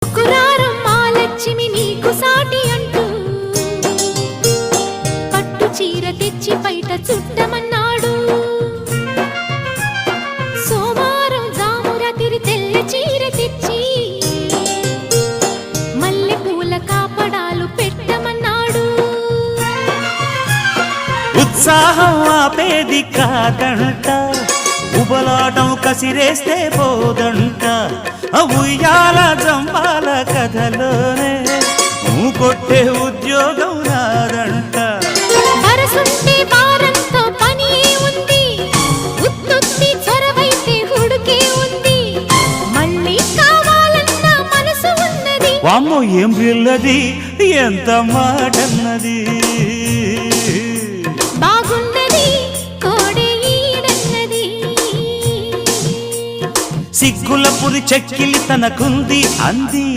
కురారం మాలక్ష్మి నీకు సాటి అంటూ పట్టు చీర తెచ్చి బయట చుట్టమన్నాడు. సోమారం జామురాతిరి తెల్ల చీర తెచ్చి మల్లె పూల కాపడాలు పెట్టమన్నాడు. ఉత్సాహం ఆపేది కాదంట, ఉబలాటం కసిరేస్తే పోదంట. ఉయ్యాల జంపాల కథలోనే కొట్టే ఉద్యోగం రాదంట. వరసుంటే వారంతో పని ఉంది, ఉత్తుత్తి చొరవైతే హుడుకే ఉంది. మళ్ళీ కావాలన్న మనసు ఉన్నది. వామ్మో ఏం పిల్లది, ఎంత మాటన్నది. బాగున్నది కోడే ఈడన్నది. సిగ్గుల పురి చెక్కిలి తనకుంది అంది.